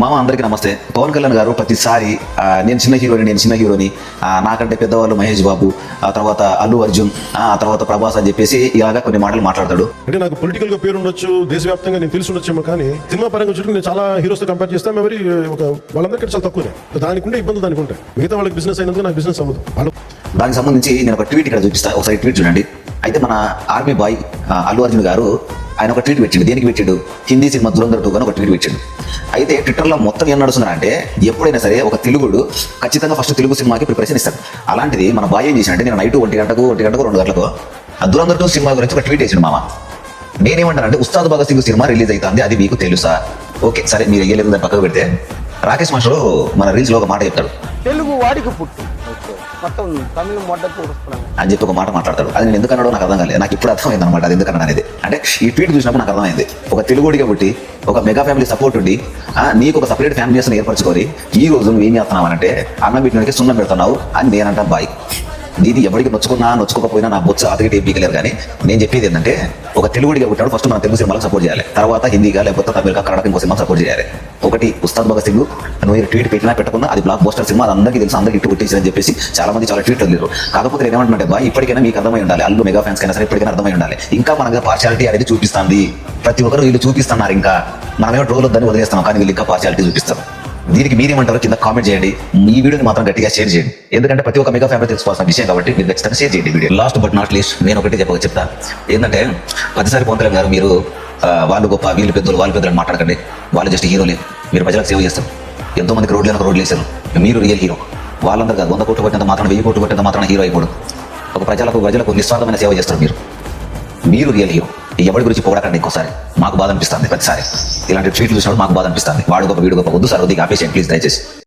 మామ అందరికీ నమస్తే. పవన్ కళ్యాణ్ గారు ప్రతిసారి నేను చిన్న హీరోని నాకంటే పెద్దవాళ్ళు మహేష్ బాబు, ఆ తర్వాత అల్లు అర్జున్, ఆ తర్వాత ప్రభాస్ అని చెప్పేసి ఇలాగా కొన్ని మాటలు మాట్లాడతాడు. అంటే నాకు పొలిటికల్ గా పేరు ఉండొచ్చు, దేశవ్యాప్తంగా నేను తెలిసి ఉండొచ్చేమో, కానీ సినిమా పరంగా చూసుకుని నేను చాలా హీరోస్ తో కంపేర్ చేస్తాను. మరి వాళ్ళందరికీ చాలా తక్కువనే. దానికి ఉంటే ఇబ్బందులు దానికి ఉంటాయి. మిగతా వాళ్ళకి బిజినెస్ అయినందుకు నాకు బిజినెస్ అవ్వదు. దానికి సంబంధించి నేను ఒక ట్వీట్ ఇక్కడ చూపిస్తాను, ఒకసారి ట్వీట్ చూడండి. అయితే మన ఆర్మీ బాయ్ అల్లు అర్జున్ గారు ఆయన ఒక ట్వీట్ పెట్టిండు. దేనికి పెట్టిండు? హిందీ సినిమా దురంధర్ 2 అని ఒక ట్వీట్ పెట్టిండు. అయితే ట్విట్టర్లో మొత్తం ఏం నడుస్తున్నారంటే, ఎప్పుడైనా సరే ఒక తెలుగుడు ఖచ్చితంగా ఫస్ట్ తెలుగు సినిమాకి ప్రిపరేషన్ ఇస్తాడు. అలాంటిది మన బాయ్ ఏం చేశాడంటే, నేను నైట్ 1 గంటకు 2 గంటలకు దురంధర్ 2 సినిమా గురించి ఒక ట్వీట్ వేసాడు మామ. నేనేమంటానంటే, ఉస్తాద్ భగత్ సింగ్ సినిమా రిలీజ్ అవుతుంది, అది మీకు తెలుసా? ఓకే సరే, మీరు వేయలేదు దాన్ని పక్కకు పెడితే, రాకేష్ మాస్టర్ మన రీల్స్ లో ఒక మాట చెప్తాడు, తెలుగు వాడికి పుట్టు మొత్తం తమిళ మొదటి అని చెప్పి ఒక మాట మాట్లాడతాడు. అది నేను ఎందుకు అన్నాడో నాకు అర్థం కాలేదు. నాకు ఇప్పుడు అర్థమైంది అనమాట అది ఎందుకన్నా అనేది. అంటే ఈ ట్వీట్ చూసినప్పుడు నాకు అర్థమైంది, ఒక తెలుగుడిగా పుట్టి ఒక మెగా ఫ్యామిలీ సపోర్ట్ ఉండి నీకు ఒక సపరేట్ ఫ్యామిలీ ఏర్పరచుకొని ఈ రోజు నువ్వు ఏం చేస్తున్నావు అంటే, అన్నం పెట్టినకి సున్నం పెడుతున్నావు అని నేనంటా బాయ్. ఇది ఎవరికి నొచ్చుకోకపోయినా నా బొచ్చు అతగిటి ఏం పీకలేరు. కానీ నేను చెప్పేది ఏంటంటే, ఒక తెలుగుడిగా పుట్టాడు ఫస్ట్ మన తెలుగు సినిమాలకు సపోర్ట్ చేయాలి, తర్వాత హిందీగా లేకపోతే తమిళగా కన్నడ ఇంకో సినిమా సపోర్ట్ చేయాలి. ఒకటి ఉస్తాద్ భగత్ సింగ్ నువ్వు ట్వీట్ పెట్టినా పెట్టకుండా అది బ్లాక్ బస్టర్ సినిమా, అది అందరికీ తెలుసు, అందరికీ ఇటు కొట్టేసి అని చెప్పేసి చాలా మంది చాలా ట్వీట్లు వదిలేరు. కాకపోతే నేను ఏమంటున్నాంటే బాయ్, ఇప్పటికైనా మీకు అర్థమై ఉండాలి, అల్లు మెగా ఫ్యాన్స్ కైనా సరే ఇప్పటికైనా అర్థమై ఉండాలి. ఇంకా మనగా పార్షియాలిటీ అనేది చూపిస్తుంది. ప్రతి ఒక్కరు వీళ్ళు చూపిస్తున్నారు. ఇంకా మనమేమో ట్రోల్ వద్దని వదిలేస్తాం, కానీ వీళ్ళు ఇంకా పార్షియాలిటీ చూపిస్తారు. దీనికి మీరేమంటారో కింద కామెంట్ చేయండి. ఈ వీడియోని మాత్రం గట్టిగా షేర్ చేయండి, ఎందుకంటే ప్రతి ఒక్క మెగా ఫ్యామిలీ తెలుసుకోవాల్సిన విషయం కాబట్టి మీరు ఖచ్చితంగా షేర్ చేయండి video. Last but not least నేను ఒకటి చెప్తా. ఏంటంటే, ప్రతిసారి పవన్ కళ్యాణ్ గారు మీరు వాళ్ళు గొప్ప, వీళ్ళు పెద్దలు, వాళ్ళు పెద్దలు మాట్లాడకండి. వాళ్ళు జస్ట్ హీరోలే. మీరు ప్రజలకు సేవ చేస్తారు. ఎంతో మందికి రోడ్లు వేశారు. మీరు రియల్ హీరో. వాళ్ళందరూ కాదు, 100 కోట్లు కొట్టినంత మాత్రం, 1000 కోట్లు కొట్టినంత మాత్రం హీరో అయిపోడు. ఒక ప్రజలకు నిస్వార్థమైన సేవ చేస్తారు మీరు రియల్ హీరో. ఎవరి గురించి పోవడాకండి. ఇంకోసారి మాకు బాధ అనిపిస్తుంది, ప్రతిసారి ఇలాంటి ట్వీట్లు చూసినప్పుడు మాకు బాధ అనిపిస్తుంది. వాడు గొప్ప, వీడు గొప్ప. వద్దు సార్, వద్దు, ఆపేసేయండి ప్లీజ్, దయచేసి.